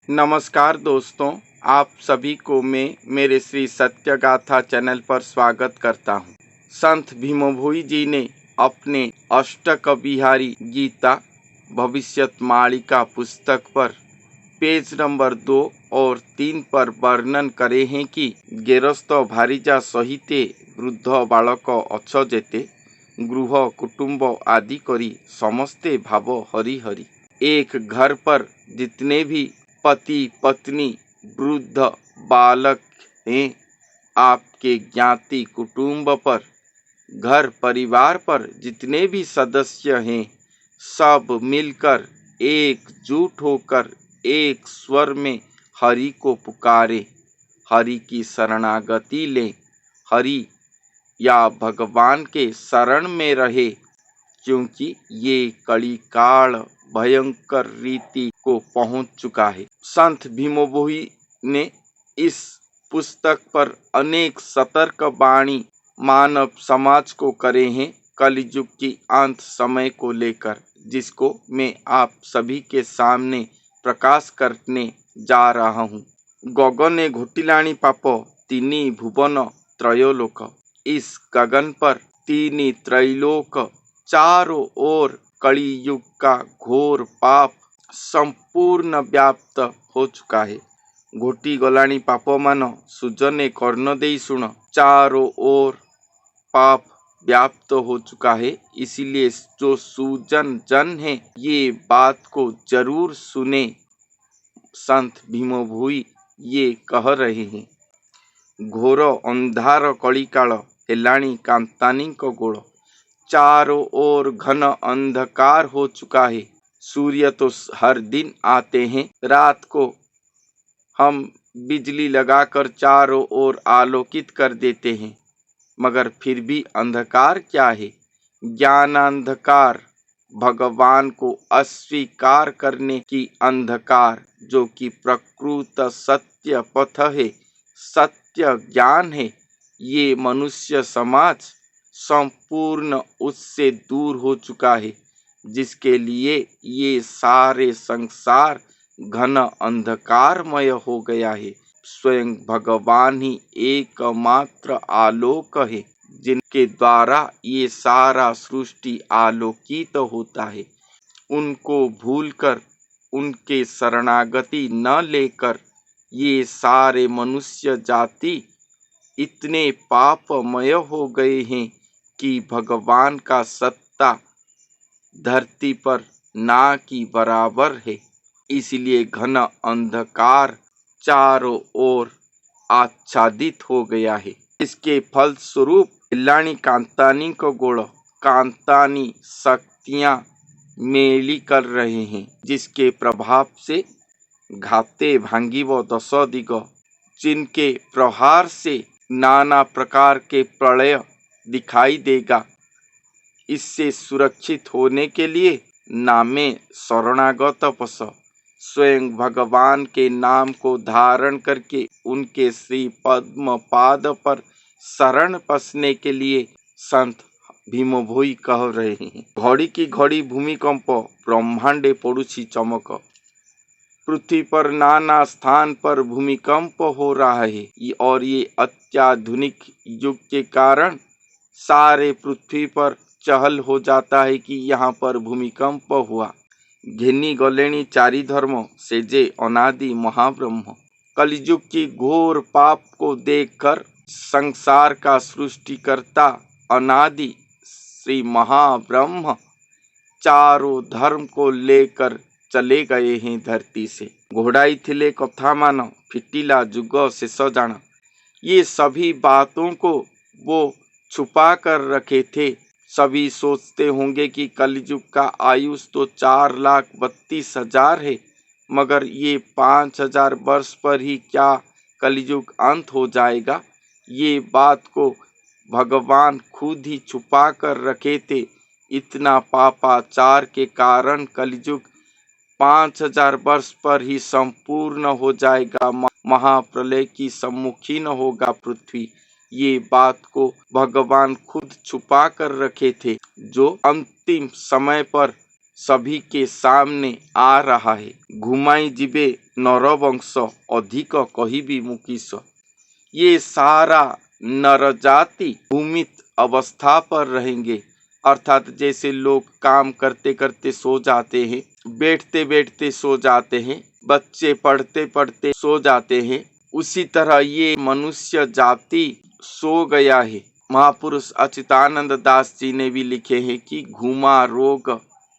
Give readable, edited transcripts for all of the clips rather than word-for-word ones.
नमस्कार दोस्तों, आप सभी को मैं मेरे श्री सत्य गाथा चैनल पर स्वागत करता हूँ। संत भीमभोई जी ने अपने अष्टक बिहारी गीता भविष्यमालिका पुस्तक पर पेज नंबर 2 और 3 पर वर्णन करे हैं कि गेरस्थ भारिजा सहिते वृद्ध बालक अछ जेते गृह कुटुंब आदि करी समस्ते भाव हरि हरि। एक घर पर जितने भी पति पत्नी वृद्ध बालक हैं, आपके ज्ञाति कुटुंब पर घर परिवार पर जितने भी सदस्य हैं, सब मिलकर एकजुट होकर एक स्वर में हरि को पुकारे, हरि की शरणागति लें, हरि या भगवान के शरण में रहे, क्योंकि ये कली काल भयंकर रीति को पहुंच चुका है। संत भीमभोई ने इस पुस्तक पर अनेक सतर्क वाणी मानव समाज को करे हैं कलयुग की अंत समय को लेकर, जिसको मैं आप सभी के सामने प्रकाश करने जा रहा हूँ। गगने घोटिलाणी पाप तीनी भुवन त्रयोलोक। इस गगन पर तीनी त्रैलोक चारों ओर कलियुग का घोर पाप संपूर्ण व्याप्त हो चुका है। घोटी गलाणी पाप मान सुजने कर्ण देई सुन। चारों ओर पाप व्याप्त हो चुका है, इसीलिए जो सुजन जन है ये बात को जरूर सुने। संत भीमभोई ये कह रहे हैं, घोर अंधार कलिकाल हेलाणी कांतानी को गोड़। चारों ओर घन अंधकार हो चुका है। सूर्य तो हर दिन आते हैं, रात को हम बिजली लगाकर चारों ओर आलोकित कर देते हैं, मगर फिर भी अंधकार क्या है? ज्ञान अंधकार, भगवान को अस्वीकार करने की अंधकार, जो कि प्रकृत सत्य पथ है, सत्य ज्ञान है। ये मनुष्य समाज संपूर्ण उससे दूर हो चुका है, जिसके लिए ये सारे संसार घन अंधकारमय हो गया है। स्वयं भगवान ही एकमात्र आलोक है, जिनके द्वारा ये सारा सृष्टि आलोकित होता है। उनको भूलकर, उनके शरणागति न लेकर ये सारे मनुष्य जाति इतने पापमय हो गए हैं कि भगवान का सत्ता धरती पर ना की बराबर है। इसलिए घन अंधकार चारों ओर आच्छादित हो गया है। इसके फलस्वरूप हिलाणी कांतानी को गोड़, कांतानी शक्तियां मेली कर रहे हैं, जिसके प्रभाव से घाते भांगिव दश दिग, जिनके प्रहार से नाना प्रकार के प्रलय दिखाई देगा। इससे सुरक्षित होने के लिए नामे शरणागत पस, स्वयं भगवान के नाम को धारण करके उनके श्री पद्म पाद पर शरण पसने के लिए संत भीमभोई कह रहे हैं। घड़ी की घड़ी भूमिकंप, ब्रह्मांडे पड़ुछि चमक। पृथ्वी पर नाना स्थान पर भूमिकंप हो रहा है, और ये अत्याधुनिक युग के कारण सारे पृथ्वी पर चहल हो जाता है कि यहाँ पर भूमिकंप हुआ। घिनी गलेणी चारि धर्म, से जे अनादि महाब्रह्म। कलियुग की घोर पाप को देखकर संसार का सृष्टिकर्ता अनादि श्री महाब्रह्म चारों धर्म को लेकर चले गए हैं धरती से। घोड़ाई थिले कथा मान, फिटिला जुग शेष जान। ये सभी बातों को वो छुपा कर रखे थे। सभी सोचते होंगे कि कलयुग का आयुष तो 4,32,000 है, मगर ये 5,000 वर्ष पर ही क्या कलयुग अंत हो जाएगा? ये बात को भगवान खुद ही छुपा कर रखे थे। इतना पापाचार के कारण कलयुग 5,000 वर्ष पर ही संपूर्ण हो जाएगा, महाप्रलय की सम्मुखीन होगा पृथ्वी। ये बात को भगवान खुद छुपा कर रखे थे, जो अंतिम समय पर सभी के सामने आ रहा है। घुमाई जिबे नरवंश अधिक कहिबी मुकीश। ये सारा नर जाति भूमित अवस्था पर रहेंगे, अर्थात जैसे लोग काम करते करते सो जाते हैं, बैठते बैठते सो जाते हैं, बच्चे पढ़ते पढ़ते सो जाते हैं, उसी तरह ये मनुष्य जाति सो गया है। महापुरुष अच्युतानंद दास जी ने भी लिखे हैं कि घुमा रोग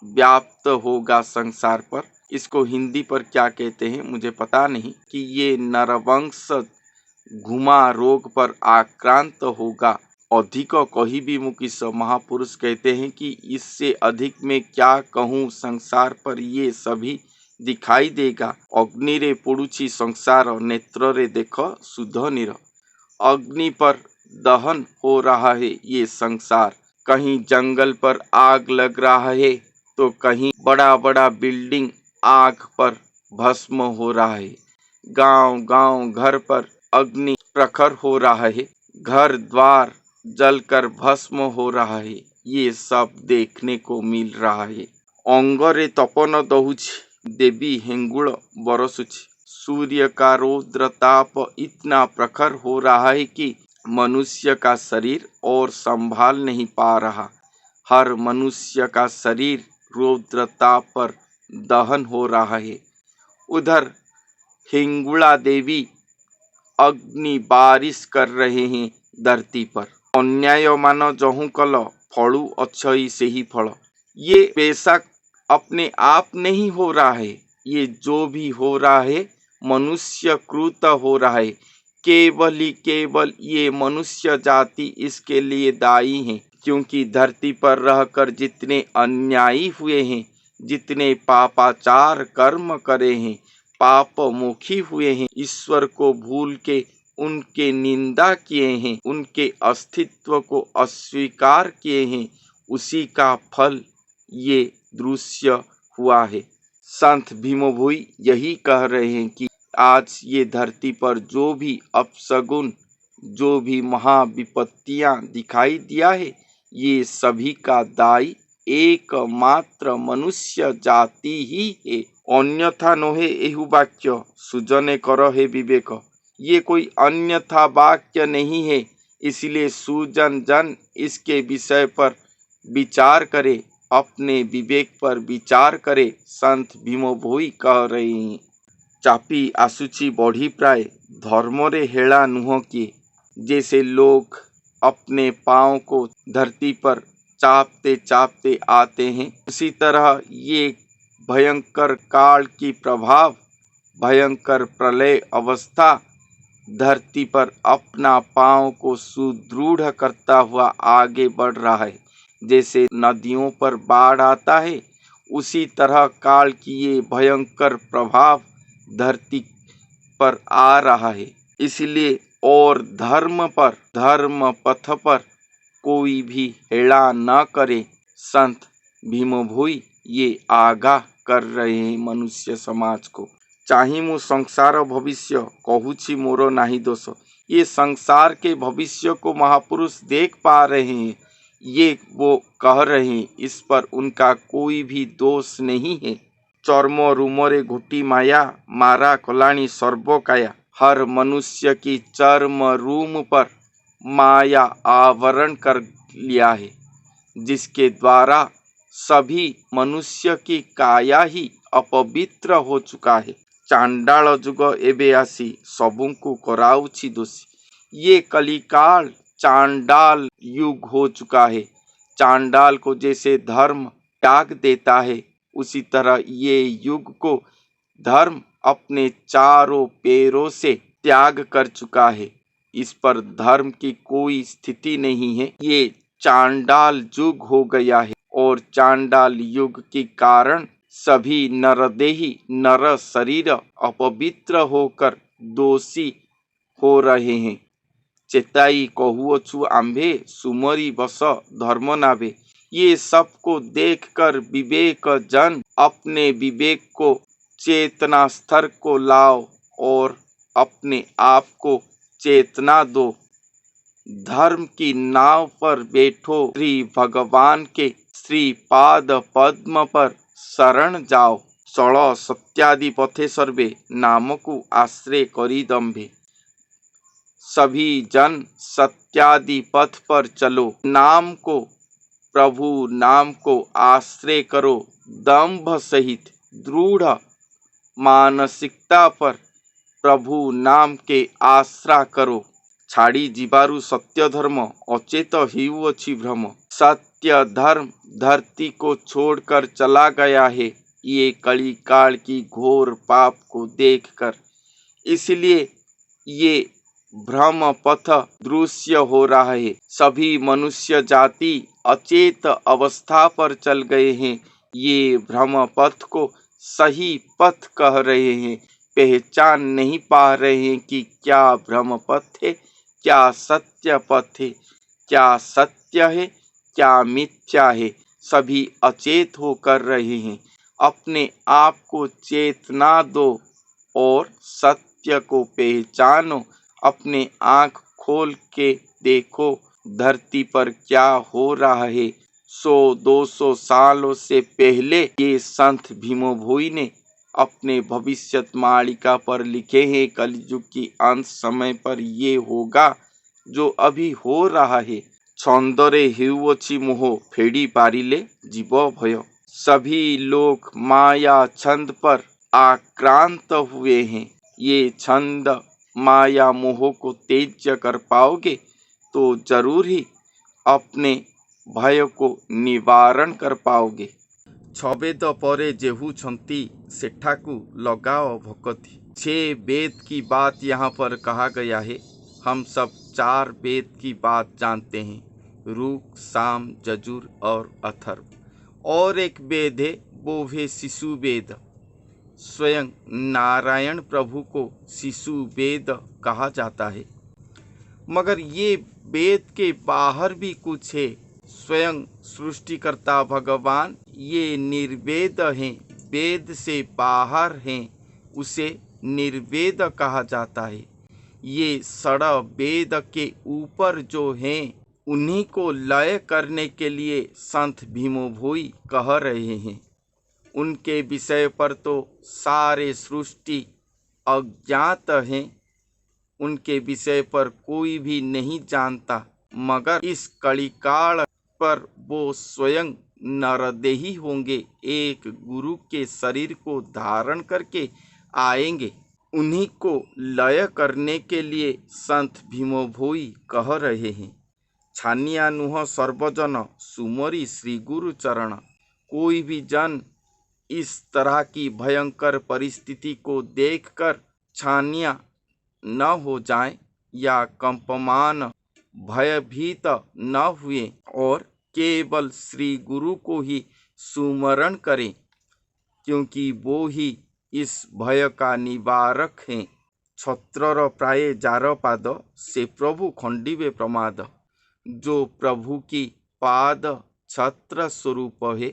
व्याप्त होगा संसार पर। इसको हिंदी पर क्या कहते हैं मुझे पता नहीं, कि ये नरवंश घुमा रोग पर आक्रांत होगा। अधिक कहिबी मुकीश, महापुरुष कहते हैं कि इससे अधिक में क्या कहूँ, संसार पर ये सभी दिखाई देगा। अग्नि रे पुड़ुछि संसार, नेत्र रे देखो सुध नीर। अग्नि पर दहन हो रहा है ये संसार। कहीं जंगल पर आग लग रहा है तो कहीं बड़ा बड़ा बिल्डिंग आग पर भस्म हो रहा है। गांव गांव घर पर अग्नि प्रखर हो रहा है, घर द्वार जलकर भस्म हो रहा है। ये सब देखने को मिल रहा है। अंगरे तपन दहुछि, देवी हेंगुल बरसुछि। सूर्य का रौद्र ताप इतना प्रखर हो रहा है कि मनुष्य का शरीर और संभाल नहीं पा रहा। हर मनुष्य का शरीर रौद्र ताप पर दहन हो रहा है। उधर हिंगुला देवी अग्नि बारिश कर रहे हैं धरती पर। अन्याय मान जहु कल, फलु अच्छई से ही फल। ये बेशक अपने आप नहीं हो रहा है, ये जो भी हो रहा है मनुष्य कृत हो रहा है। केवल ही केवल ये मनुष्य जाति इसके लिए दायी है, क्योंकि धरती पर रहकर जितने अन्यायी हुए हैं, जितने पापाचार कर्म करे हैं, पापमुखी हुए हैं, ईश्वर को भूल के उनके निंदा किए हैं, उनके अस्तित्व को अस्वीकार किए हैं, उसी का फल ये दृश्य हुआ है। संत भीमभोई यही कह रहे हैं कि आज ये धरती पर जो भी अपशगुन, जो भी महाविपत्तियां दिखाई दिया है, ये सभी का दायी एकमात्र मनुष्य जाति ही है। अन्यथा नोहे एहु वाक्य, सुजने कर हे विवेक। ये कोई अन्यथा वाक्य नहीं है, इसलिए सुजन जन इसके विषय पर विचार करे, अपने विवेक पर विचार करे। संत भीमभोई कह रहे हैं, चापी आसुची बढ़ी प्राय, धर्म रे हेला नुह किए। जैसे लोग अपने पाँव को धरती पर चापते चापते आते हैं, उसी तरह ये भयंकर काल की प्रभाव, भयंकर प्रलय अवस्था धरती पर अपना पाँव को सुदृढ़ करता हुआ आगे बढ़ रहा है। जैसे नदियों पर बाढ़ आता है, उसी तरह काल की ये भयंकर प्रभाव धरती पर आ रहा है। इसलिए और धर्म पथ पर कोई भी हेला न करे। संत भीमभोई ये आगाह कर रहे हैं मनुष्य समाज को। चाही मु संसार भविष्य, कहूछि मोर नाही दोष। ये संसार के भविष्य को महापुरुष देख पा रहे हैं, ये वो कह रहे हैं, इस पर उनका कोई भी दोष नहीं है। चर्म रूमरे घुटी माया, मारा कलाणी सर्वकाया। हर मनुष्य की चर्म रूम पर माया आवरण कर लिया है, जिसके द्वारा सभी मनुष्य की काया ही अपवित्र हो चुका है। चांडाल जुग एबे आसी, सबुंकु कराउछि दोषी। ये कलिकाल चांडाल युग हो चुका है। चांडाल को जैसे धर्म त्याग देता है, उसी तरह ये युग को धर्म अपने चारों पैरों से त्याग कर चुका है। इस पर धर्म की कोई स्थिति नहीं है। ये चांडाल युग हो गया है, और चांडाल युग के कारण सभी नरदेही नर शरीर अपवित्र होकर दोषी हो रहे हैं। चेताई कहुअछु आंभे, सुमरी बस धर्म नाभे। ये सबको देखकर विवेक जन अपने विवेक को, चेतना स्तर को लाओ और अपने आप को चेतना दो। धर्म की नाव पर बैठो, श्री भगवान के श्री पाद पद्म पर शरण जाओ। षड़ सत्यादि पथे सर्वे नाम को आश्रय करी दम्भे। सभी जन सत्यादि पथ पर चलो, नाम को प्रभु नाम को आश्रय करो, दंभ सहित दृढ़ मानसिकता पर प्रभु नाम के आश्रा करो। छाड़ी जीवारु सत्य धर्म अचेत हिउअछि भ्रम। सत्य धर्म धरती को छोड़कर चला गया है ये कली काल की घोर पाप को देखकर। इसलिए ये भ्रम पथ दृश्य हो रहा है। सभी मनुष्य जाति अचेत अवस्था पर चल गए हैं। ये भ्रम पथ को सही पथ कह रहे हैं। पहचान नहीं पा रहे हैं कि क्या भ्रम पथ है, क्या सत्य पथ है, क्या सत्य है, क्या मिथ्या है। सभी अचेत होकर रहे हैं। अपने आप को चेतना दो और सत्य को पहचानो। अपने आँख खोल के देखो धरती पर क्या हो रहा है। 100-200 सालों से पहले ये संत भीमो भोई ने अपने भविष्यत मालिका पर लिखे हैं। कलयुग की अंत समय पर ये होगा जो अभी हो रहा है। छंदरे हेउअछि मोह फेड़ी पारिले जीव भय। सभी लोग माया छंद पर आक्रांत हुए हैं। ये छंद माया मोह को तेज कर पाओगे तो जरूर ही अपने भय को निवारण कर पाओगे। छवेद परे जेहू छंती सेठाकू लगाओ भक्ति। 6 वेद की बात यहाँ पर कहा गया है। हम सब 4 वेद की बात जानते हैं, ऋग, साम, यजुर और अथर्व। और एक वेद है, वो है शिशु वेद। स्वयं नारायण प्रभु को शिशु वेद कहा जाता है। मगर ये वेद के बाहर भी कुछ है। स्वयं सृष्टिकर्ता भगवान ये निर्वेद हैं, वेद से बाहर हैं, उसे निर्वेद कहा जाता है। ये षड वेद के ऊपर जो हैं उन्हीं को लय करने के लिए संत भीमो भोई कह रहे हैं। उनके विषय पर तो सारे सृष्टि अज्ञात हैं, उनके विषय पर कोई भी नहीं जानता। मगर इस कलिकाल पर वो स्वयं नरदेही होंगे, एक गुरु के शरीर को धारण करके आएंगे। उन्हीं को लय करने के लिए संत भीमो भोई कह रहे हैं। छानिया नुह सर्वजन सुमरी श्री गुरु चरण। कोई भी जन इस तरह की भयंकर परिस्थिति को देखकर छानिया न हो जाए या कंपमान भयभीत न हुए और केवल श्री गुरु को ही सुमरण करें, क्योंकि वो ही इस भय का निवारक हैं। छत्रर प्राय जार पाद से प्रभु खंडिवे प्रमाद। जो प्रभु की पाद छत्र स्वरूप है,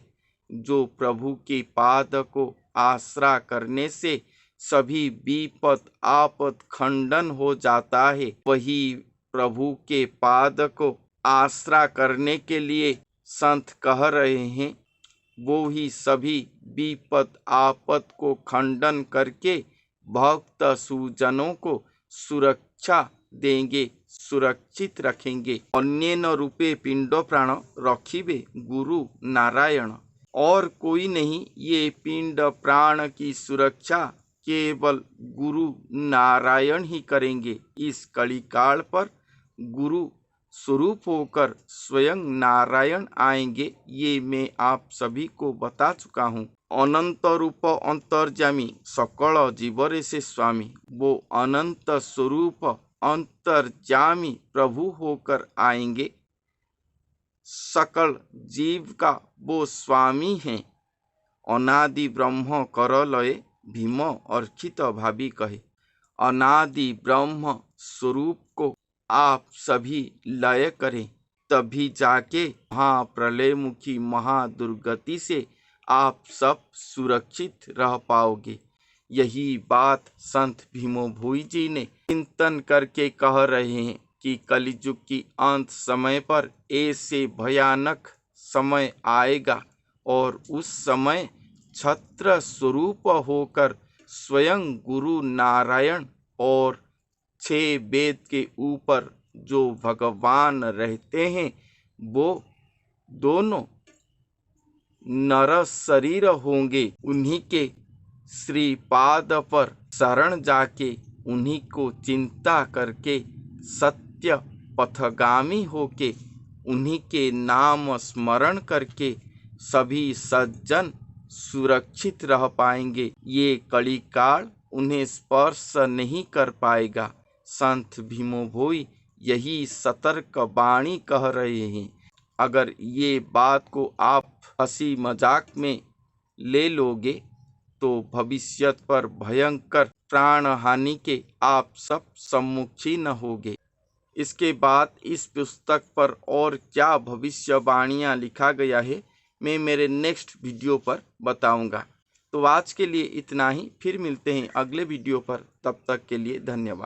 जो प्रभु के पाद को आश्रा करने से सभी विपद आपद खंडन हो जाता है, वही प्रभु के पाद को आश्रा करने के लिए संत कह रहे हैं। वो ही सभी विपद आपद को खंडन करके भक्त सुजनों को सुरक्षा देंगे, सुरक्षित रखेंगे। अन्येन रूपे पिंड प्राण रखिबे गुरु नारायण। और कोई नहीं, ये पिंड प्राण की सुरक्षा केवल गुरु नारायण ही करेंगे। इस कलिकाल पर गुरु स्वरूप होकर स्वयं नारायण आएंगे, ये मैं आप सभी को बता चुका हूँ। अनंत रूप अंतर्जामी सकल जीवरे से स्वामी। वो अनंत स्वरूप अंतर्जामी प्रभु होकर आएंगे, सकल जीव का वो स्वामी हैं। अनादि ब्रह्म कर लय भीम अर्चित भावी कहे। अनादि ब्रह्म स्वरूप को आप सभी लय करें, तभी जाके महाप्रलय मुखी महादुर्गति से आप सब सुरक्षित रह पाओगे। यही बात संत भीमो भोई जी ने चिंतन करके कह रहे हैं कि कलियुग की अंत समय पर ऐसे भयानक समय आएगा और उस समय छत्र स्वरूप होकर स्वयं गुरु नारायण और 6 वेद के ऊपर जो भगवान रहते हैं वो दोनों नर शरीर होंगे। उन्हीं के श्रीपाद पर शरण जाके उन्हीं को चिंता करके सत्य पथगामी होके उन्हीं के नाम स्मरण करके सभी सज्जन सुरक्षित रह पाएंगे। ये कली काल उन्हें स्पर्श नहीं कर पाएगा। संत भीमो भोई यही सतर्क वाणी कह रहे हैं। अगर ये बात को आप हंसी मजाक में ले लोगे तो भविष्य पर भयंकर प्राण हानि के आप सब सम्मुखीन होगे। इसके बाद इस पुस्तक पर और क्या भविष्यवाणियाँ लिखा गया है मैं मेरे नेक्स्ट वीडियो पर बताऊंगा। तो आज के लिए इतना ही, फिर मिलते हैं अगले वीडियो पर। तब तक के लिए धन्यवाद।